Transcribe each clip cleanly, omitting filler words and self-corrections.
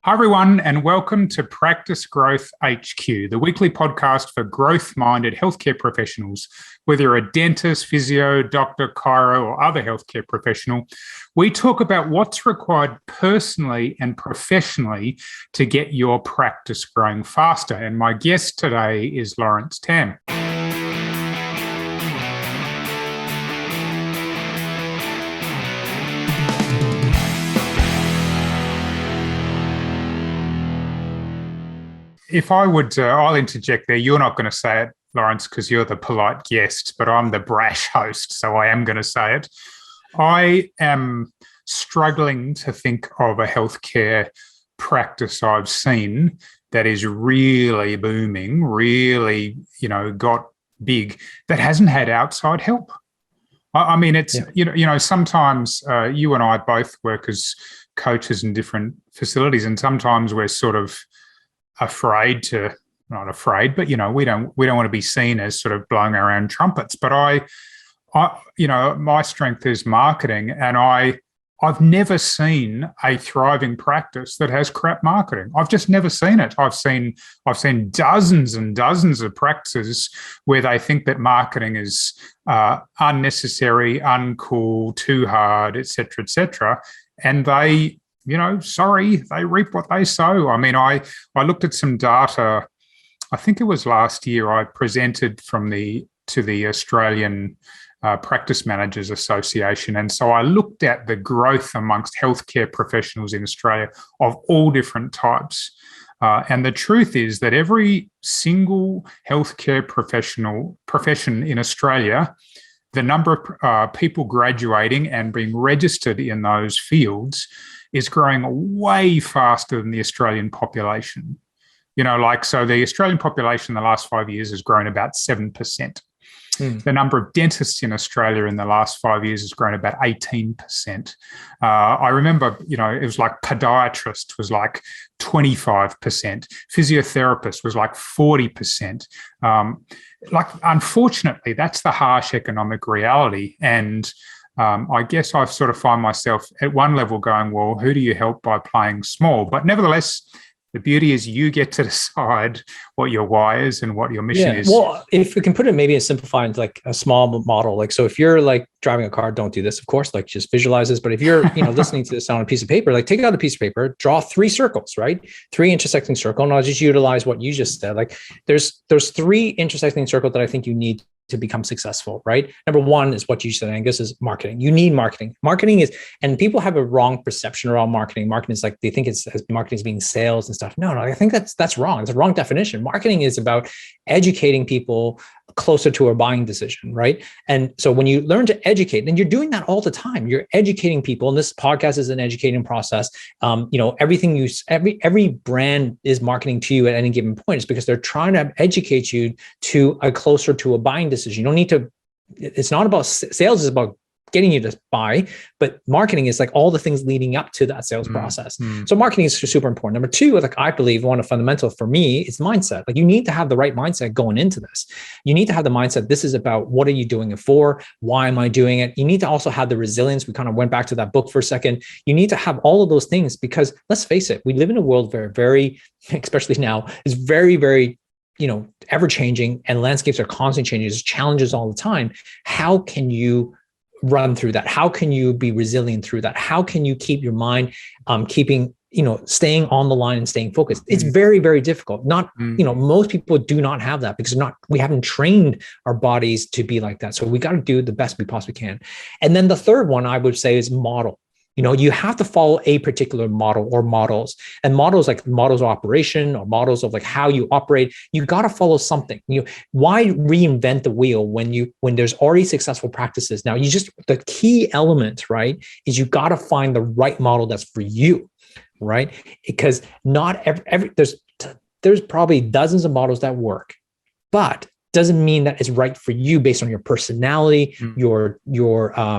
Hi, everyone, and welcome to Practice Growth HQ, the weekly podcast for growth-minded healthcare professionals. Whether you're a dentist, physio, doctor, chiro, or other healthcare professional, we talk about what's required personally and professionally to get your practice growing faster. And my guest today is Laurence Tham. If I would, I'll interject there. You're not going to say it, Laurence, because you're the polite guest, but I'm the brash host, so I am going to say it. I am struggling to think of a healthcare practice I've seen that is really booming, really, got big, that hasn't had outside help. I mean, it's, sometimes you and I both work as coaches in different facilities, and sometimes we're sort of not afraid, but we don't want to be seen as sort of blowing our own trumpets. But my strength is marketing, and I've never seen a thriving practice that has crap marketing. I've just never seen it. I've seen dozens and dozens of practices where they think that marketing is unnecessary, uncool, too hard, et cetera, and they reap what they sow. I mean, I looked at some data, I think it was last year, I presented to the Australian Practice Managers Association. And so I looked at the growth amongst healthcare professionals in Australia of all different types. And the truth is that every single healthcare profession in Australia, the number of people graduating and being registered in those fields is growing way faster than the Australian population. So the Australian population in the last 5 years has grown about 7%. The number of dentists in Australia in the last 5 years has grown about 18%. I remember, it was like podiatrist was like 25%. Physiotherapist was like 40%. Unfortunately, that's the harsh economic reality. And I guess I sort of find myself at one level going, well, who do you help by playing small? But nevertheless, the beauty is you get to decide what your why is and what your mission is. Well, if we can put it maybe in simplified, like a small model, so if you're like driving a car, don't do this, of course, just visualize this. But if you're, listening to this on a piece of paper, take out a piece of paper, draw 3 circles, right? 3 intersecting circles. And I'll just utilize what you just said. There's 3 intersecting circles that I think you need to become successful, right? Number 1 is what you said, Angus, is marketing. You need marketing. Marketing is, and people have a wrong perception around marketing. Marketing is they think marketing is being sales and stuff. No, I think that's wrong. It's a wrong definition. Marketing is about educating people closer to a buying decision, right? And so when you learn to educate, and you're doing that all the time, you're educating people, and this podcast is an educating process. Every brand is marketing to you at any given point. It's because they're trying to educate you to a closer to a buying decision. You don't need to, it's not about sales, it's about getting you to buy, but marketing is all the things leading up to that sales process. So marketing is super important. Number 2, I believe one of fundamental for me is mindset. You need to have the right mindset going into this. You need to have the mindset. This is about, what are you doing it for? Why am I doing it? You need to also have the resilience. We kind of went back to that book for a second. You need to have all of those things, because let's face it, we live in a world very, very, especially now, is very, very, ever changing, and landscapes are constantly changing. There's challenges all the time. How can you run through that? How can you be resilient through that? How can you keep your mind staying on the line and staying focused? It's very, very difficult. Most people do not have that, because we haven't trained our bodies to be like that. So we got to do the best we possibly can. And then the third one I would say is model. You have to follow a particular model or models, and models like models of operation or models of how you operate. You got to follow something. Why reinvent the wheel when there's already successful practices? Now, the key element, right, is you got to find the right model that's for you, right? Because not every there's probably dozens of models that work, but doesn't mean that it's right for you based on your personality, your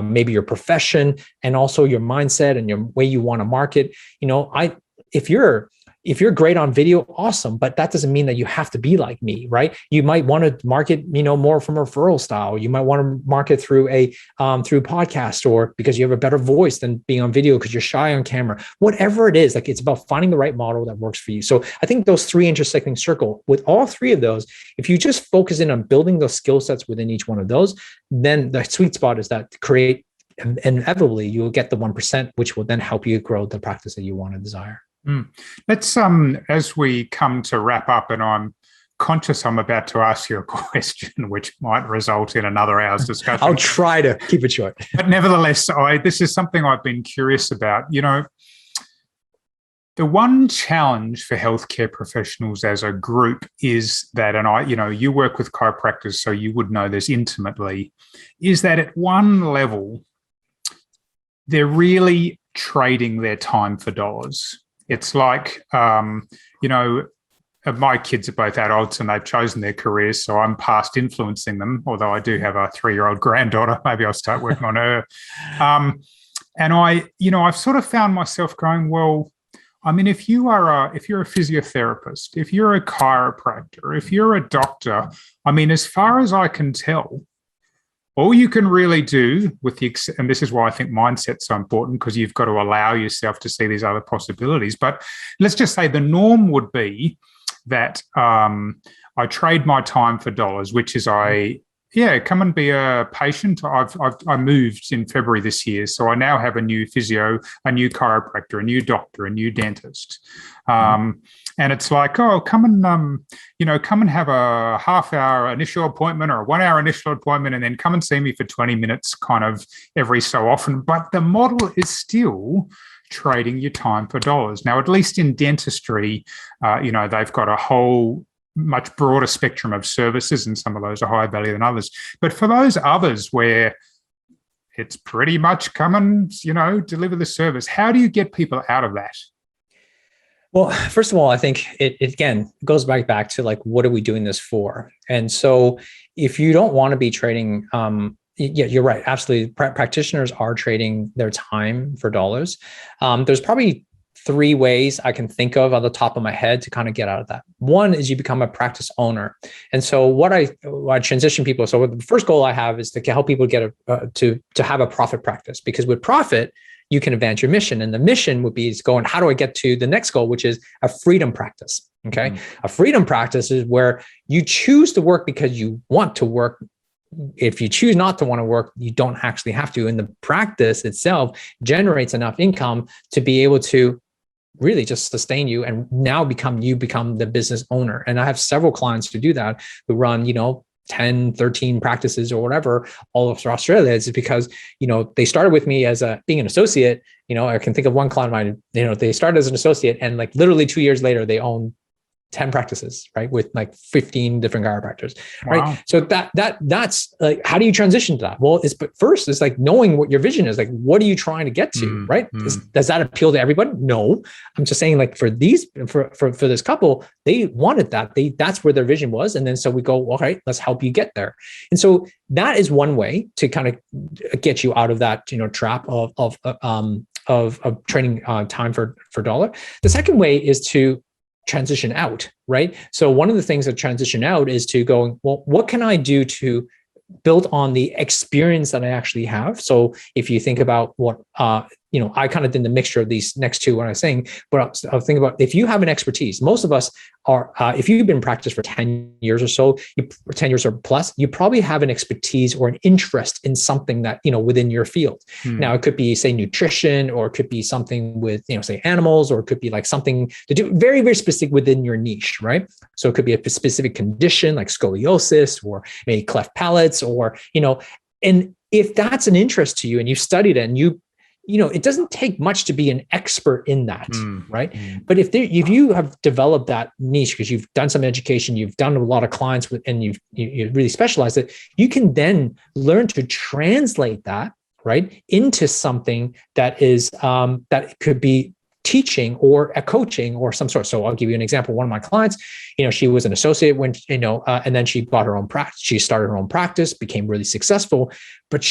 maybe your profession, and also your mindset and your way you want to market. If you're if you're great on video, awesome, but that doesn't mean that you have to be like me, right? You might want to market, more from a referral style. You might want to market through through podcast, or because you have a better voice than being on video because you're shy on camera. Whatever it is, like, it's about finding the right model that works for you. So I think those three intersecting circle, with all three of those, if you just focus in on building those skill sets within each one of those, then the sweet spot is that create, inevitably you will get the 1%, which will then help you grow the practice that you want to desire. Let's, as we come to wrap up, and I'm conscious I'm about to ask you a question which might result in another hour's discussion. I'll try to keep it short. But nevertheless, this is something I've been curious about. The one challenge for healthcare professionals as a group is that, and you work with chiropractors, so you would know this intimately, is that at one level, they're really trading their time for dollars. It's like, my kids are both adults and they've chosen their careers, so I'm past influencing them, although I do have a 3-year-old granddaughter. Maybe I'll start working on her. And I've sort of found myself going, well, I mean, if you're a physiotherapist, if you're a chiropractor, if you're a doctor, I mean, as far as I can tell, all you can really do and this is why I think mindset's so important, because you've got to allow yourself to see these other possibilities. But let's just say the norm would be that I trade my time for dollars, which is come and be a patient. I moved in February this year, so I now have a new physio, a new chiropractor, a new doctor, a new dentist. And it's like, come and have a half-hour initial appointment or a 1-hour initial appointment, and then come and see me for 20 minutes kind of every so often. But the model is still trading your time for dollars. Now, at least in dentistry, they've got a whole much broader spectrum of services, and some of those are higher value than others. But for those others where it's pretty much come and, deliver the service, how do you get people out of that? Well, first of all, I think it again goes back to, like, what are we doing this for? And so if you don't want to be trading, you're right. Absolutely. Practitioners are trading their time for dollars. There's probably 3 ways I can think of on the top of my head to kind of get out of that. One is you become a practice owner. And so what I transition people. So the first goal I have is to help people get to have a profit practice, because with profit, you can advance your mission. And the mission would be going, how do I get to the next goal, which is a freedom practice? Okay. A freedom practice is where you choose to work because you want to work. If you choose not to want to work, you don't actually have to. And the practice itself generates enough income to be able to really just sustain you, and now become the business owner. And I have several clients who do that, who run, 10, 13 practices or whatever all over Australia. It's because, they started with me as being an associate. I can think of one client of mine, they started as an associate, and like literally 2 years later, they own 10 practices, right? With like 15 different chiropractors, right? Wow. So that's like, how do you transition to that? Well, but first it's like knowing what your vision is, like, what are you trying to get to, right? Does that appeal to everybody? No, I'm just saying, like, for this couple, they wanted that. That's where their vision was. And then, so we go, all right, let's help you get there. And so that is one way to kind of get you out of that, trap of trading time for dollar. The second way is to transition out, right? So one of the things that transition out is to go, well, what can I do to build on the experience that I actually have? So if you think about what, I kind of did the mixture of these next two when I was saying, but I'll think about, if you have an expertise, most of us are, if you've been in practice for 10 years or so, 10 years or plus, you probably have an expertise or an interest in something that, within your field. Now it could be, say, nutrition, or it could be something with, say, animals, or it could be like something to do very, very specific within your niche, right? So it could be a specific condition like scoliosis, or maybe cleft palates, or, and if that's an interest to you and you've studied it, and it doesn't take much to be an expert in that, right? But if you have developed that niche because you've done some education, you've done a lot of clients and you really specialize it, you can then learn to translate that, right, into something that is that could be teaching or a coaching or some sort. So I'll give you an example. One of my clients, she was an associate when, and then she bought her own practice. She started her own practice, became really successful, but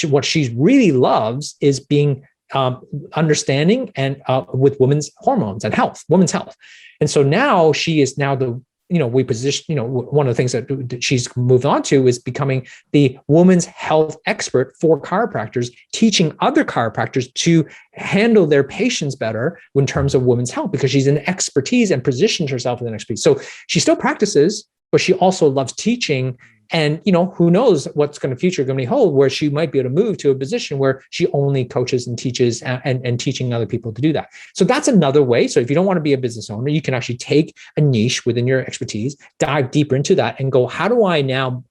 what she really loves is being understanding and with women's hormones and women's health. And so now she is now we position, one of the things that she's moved on to is becoming the women's health expert for chiropractors, teaching other chiropractors to handle their patients better in terms of women's health, because she's an expertise and positions herself as an expertise. So she still practices, but she also loves teaching. And, who knows what's going to future going to hold, where she might be able to move to a position where she only coaches and teaches and teaching other people to do that. So that's another way. So if you don't want to be a business owner, you can actually take a niche within your expertise, dive deeper into that and go, how do I now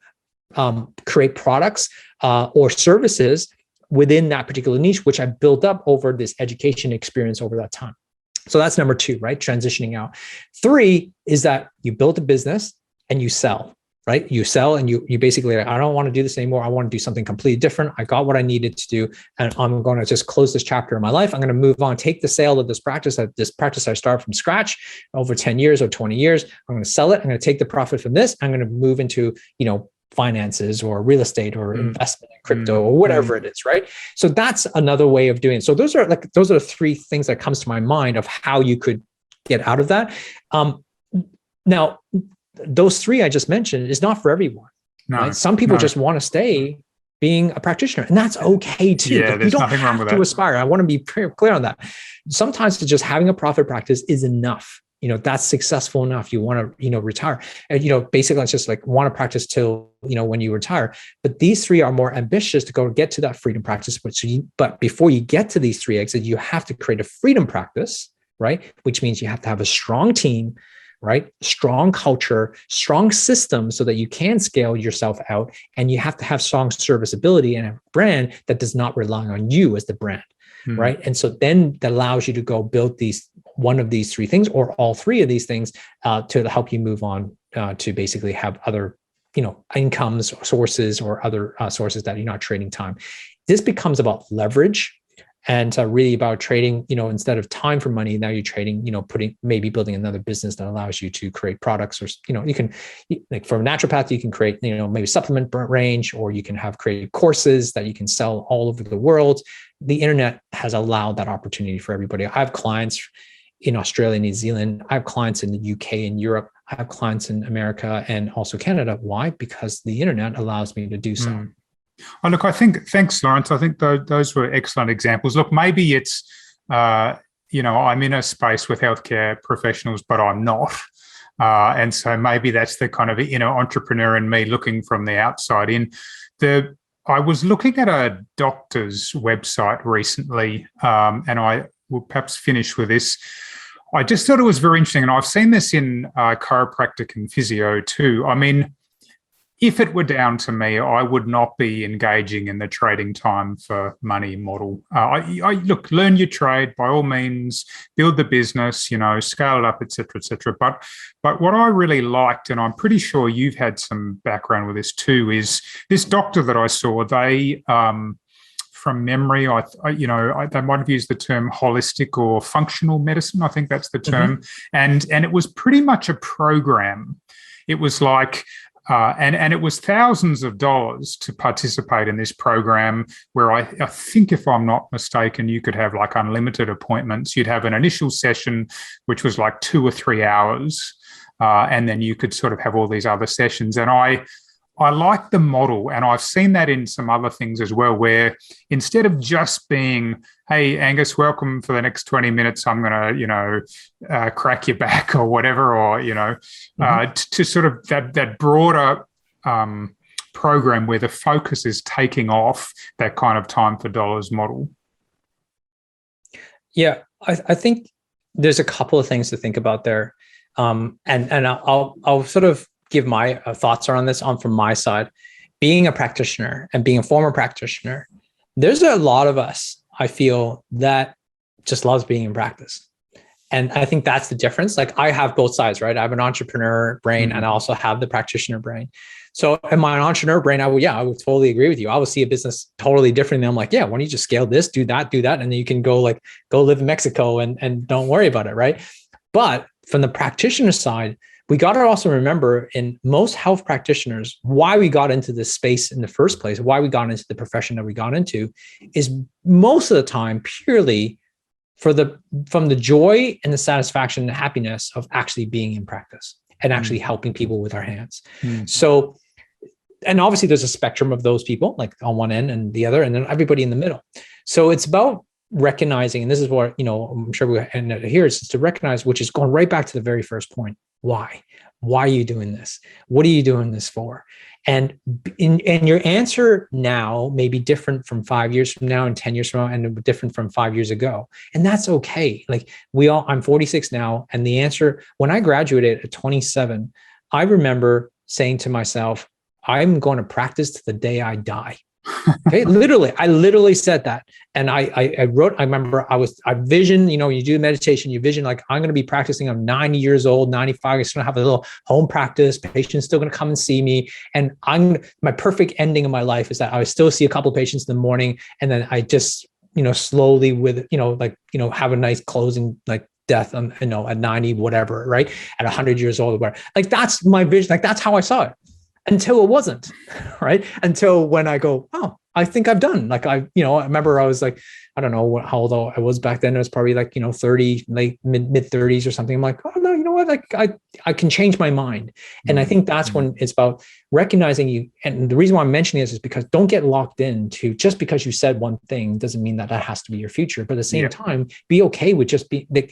create products or services within that particular niche, which I built up over this education experience over that time. So that's number 2, right? Transitioning out. 3 is that you build a business and you sell. Right? You sell and you basically, I don't want to do this anymore. I want to do something completely different. I got what I needed to do. And I'm going to just close this chapter in my life. I'm going to move on, take the sale of this practice I started from scratch over 10 years or 20 years. I'm going to sell it. I'm going to take the profit from this. I'm going to move into, finances or real estate or investment in crypto or whatever it is. Right. So that's another way of doing it. So those are the 3 things that comes to my mind of how you could get out of that. Now, those 3 I just mentioned is not for everyone. No, right? Some people just want to stay being a practitioner, and that's okay too. Yeah, there's nothing wrong with that. You don't have to aspire. I want to be clear on that. Sometimes just having a profit practice is enough. That's successful enough. You want to, retire. And, basically it's just like want to practice till, when you retire. But these 3 are more ambitious to go get to that freedom practice. But before you get to these 3 exits, you have to create a freedom practice, right? Which means you have to have a strong team, right? Strong culture, strong systems so that you can scale yourself out. And you have to have strong serviceability and a brand that does not rely on you as the brand, right? And so then that allows you to go build one of these 3 things or all 3 of these things to help you move on to basically have other, incomes or sources or other sources that you're not trading time. This becomes about leverage. And really about trading, instead of time for money, now you're trading, building another business that allows you to create products, or, you can, like for a naturopath, you can create, maybe supplement range, or you can have created courses that you can sell all over the world. The internet has allowed that opportunity for everybody. I have clients in Australia, New Zealand. I have clients in the UK and Europe. I have clients in America and also Canada. Why? Because the internet allows me to do so. Oh, look, thanks, Laurence. I think those were excellent examples. Look, maybe it's, I'm in a space with healthcare professionals, but I'm not. And so maybe that's the kind of inner entrepreneur in me looking from the outside in. I was looking at a doctor's website recently, and I will perhaps finish with this. I just thought it was very interesting, and I've seen this in chiropractic and physio too. I mean, if it were down to me, I would not be engaging in the trading time for money model. Look, learn your trade by all means, build the business, scale it up, et cetera, But what I really liked, and I'm pretty sure you've had some background with this too, is this doctor that I saw. They, from memory, they might have used the term holistic or functional medicine. I think that's the term, and it was pretty much a program. It was like. And it was thousands of dollars to participate in this program, where I think, if I'm not mistaken, you could have like unlimited appointments. You'd have an initial session, which was like 2 or 3 hours, and then you could sort of have all these other sessions. And I like the model, and I've seen that in some other things as well, where instead of just being, hey, Angus, welcome for the next 20 minutes, I'm going to, crack your back or whatever, or, to sort of that broader program where the focus is taking off, that kind of time for dollars model. Yeah, I think there's a couple of things to think about there. And I'll sort of give my thoughts on this from my side. Being a practitioner and being a former practitioner, there's a lot of us, I feel, that just loves being in practice. And I think that's the difference. Like, I have both sides, right? I have an entrepreneur brain and I also have the practitioner brain. So in my entrepreneur brain, I would totally agree with you. I would see a business totally different. And I'm like, yeah, why don't you just scale this, do that. And then you can go live in Mexico and don't worry about it, right? But from the practitioner side, we got to also remember, in most health practitioners, why we got into this space in the first place, why we got into the profession that we got into, is most of the time purely from the joy and the satisfaction and the happiness of actually being in practice and actually helping people with our hands. So, and obviously there's a spectrum of those people, like on one end and the other, and then everybody in the middle. So it's about recognizing, and this is what, I'm sure we end here, is to recognize, which is going right back to the very first point. Why are you doing this? What are you doing this for? And your answer now may be different from 5 years from now and 10 years from now, and different from 5 years ago. And that's okay. Like I'm 46 now. And the answer, when I graduated at 27, I remember saying to myself, I'm going to practice to the day I die. Okay, I literally said that. And I wrote, I remember I visioned, you do meditation, you vision like, I'm going to be practicing. I'm 90 years old, 95. I'm just going to have a little home practice. Patients still going to come and see me. And my perfect ending of my life is that I would still see a couple of patients in the morning. And then I just, slowly with, have a nice closing, like death, at 90, whatever, right? At 100 years old, whatever. Like, that's my vision. Like, that's how I saw it. Until it wasn't, right? Until when I go, oh, I think I've done. Like I remember I was like, I don't know how old I was back then. It was probably like, 30, late mid 30s or something. I'm like, oh no, you know what? Like I can change my mind. And I think that's when it's about recognizing you. And the reason why I'm mentioning this is because don't get locked into just because you said one thing doesn't mean that has to be your future. But at the same time, be okay with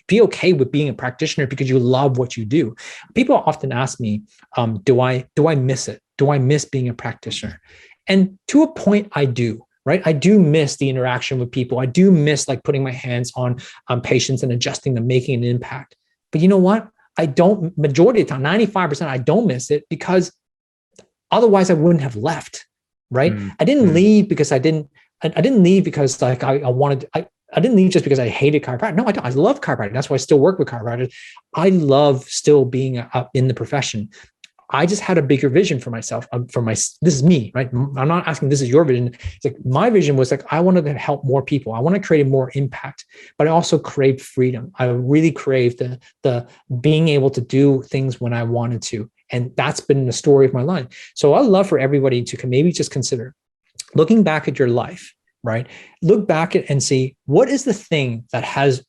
be okay with being a practitioner because you love what you do. People often ask me, do I miss it? Do I miss being a practitioner? And to a point, I do. Right? I do miss the interaction with people. I do miss like putting my hands on patients and adjusting them, making an impact. But you know what? I don't, majority of the time, 95%, I don't miss it because otherwise I wouldn't have left. Right? I didn't leave because I didn't leave because like I didn't leave just because I hated chiropractic. No, I don't. I love chiropractic. That's why I still work with chiropractors. I love still being in the profession. I just had a bigger vision for myself. This is me, right? I'm not asking this is your vision. It's like my vision was like, I wanted to help more people. I want to create more impact, but I also craved freedom. I really craved the being able to do things when I wanted to. And that's been the story of my life. So I'd love for everybody to maybe just consider looking back at your life, right? Look back at and see what is the thing that has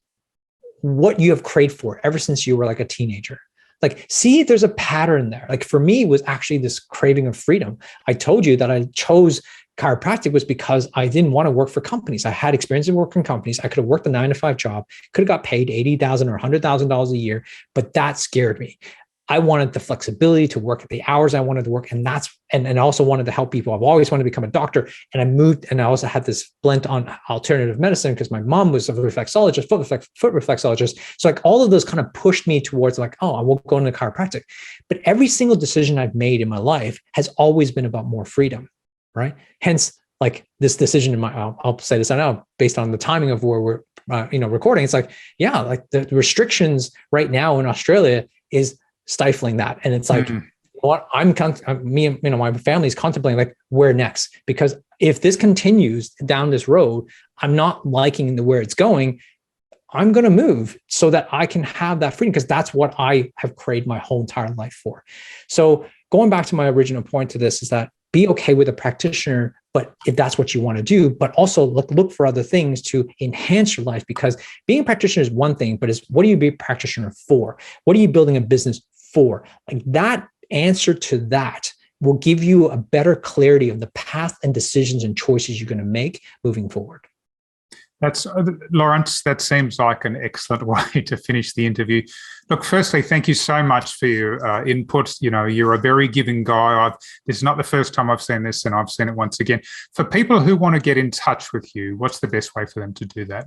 what you have craved for ever since you were like a teenager. Like, see if there's a pattern there. Like for me, it was actually this craving of freedom. I told you that I chose chiropractic was because I didn't want to work for companies. I had experience in working in companies. I could have worked a 9-to-5 job, could have got paid $80,000 or $100,000 a year, but that scared me. I wanted the flexibility to work at the hours I wanted to work. And and also wanted to help people. I've always wanted to become a doctor. And I moved, and I also had this blend on alternative medicine because my mom was a reflexologist, foot reflexologist. So like all of those kind of pushed me towards like, oh, I will go into chiropractic. But every single decision I've made in my life has always been about more freedom, right? Hence, like this decision in I'll say this now based on the timing of where we're, recording. It's like, yeah, like the restrictions right now in Australia is stifling that. And it's like, what me and my family's contemplating like where next, because if this continues down this road, I'm not liking where it's going. I'm going to move so that I can have that freedom because that's what I have craved my whole entire life for. So going back to my original point to this is that be okay with a practitioner, but if that's what you want to do, but also look for other things to enhance your life, because being a practitioner is one thing, but it's what are you being a practitioner for? What are you building a business for? Like that answer to that will give you a better clarity of the path and decisions and choices you're going to make moving forward. That's Laurence, that seems like an excellent way to finish the interview. Look, firstly, thank you so much for your input. You're a very giving guy. This is not the first time I've seen this, and I've seen it once again. For people who want to get in touch with you, what's the best way for them to do that?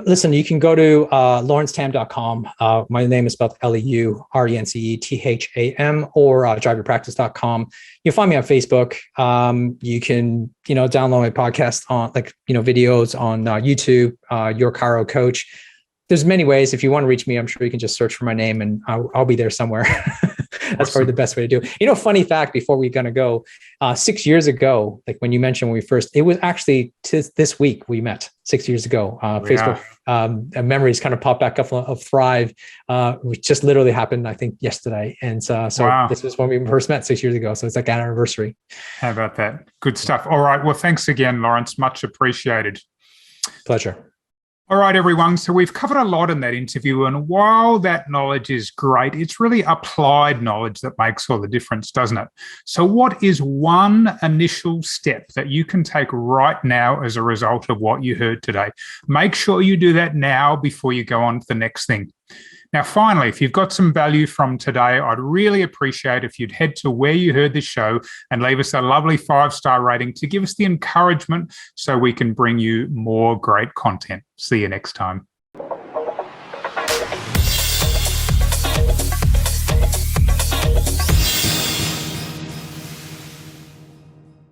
Listen, you can go to laurencetam.com. My name is spelled LEURENCETHAM, or driveyourpractice.com. You'll find me on Facebook. You can, download my podcast on videos on YouTube, Your Chiro Coach. There's many ways. If you want to reach me, I'm sure you can just search for my name and I'll be there somewhere. That's probably the best way to do it. Funny fact before we're going to go, 6 years ago, like when you mentioned when we first, it was actually this week we met 6 years ago. Facebook memories kind of popped back up of Thrive, which just literally happened, I think, yesterday. And so This was when we first met 6 years ago. So it's like an anniversary. How about that? Good stuff. All right. Well, thanks again, Laurence. Much appreciated. Pleasure. All right, everyone. So we've covered a lot in that interview. And while that knowledge is great, it's really applied knowledge that makes all the difference, doesn't it? So what is one initial step that you can take right now as a result of what you heard today? Make sure you do that now before you go on to the next thing. Now, finally, if you've got some value from today, I'd really appreciate if you'd head to where you heard this show and leave us a lovely 5-star rating to give us the encouragement so we can bring you more great content. See you next time.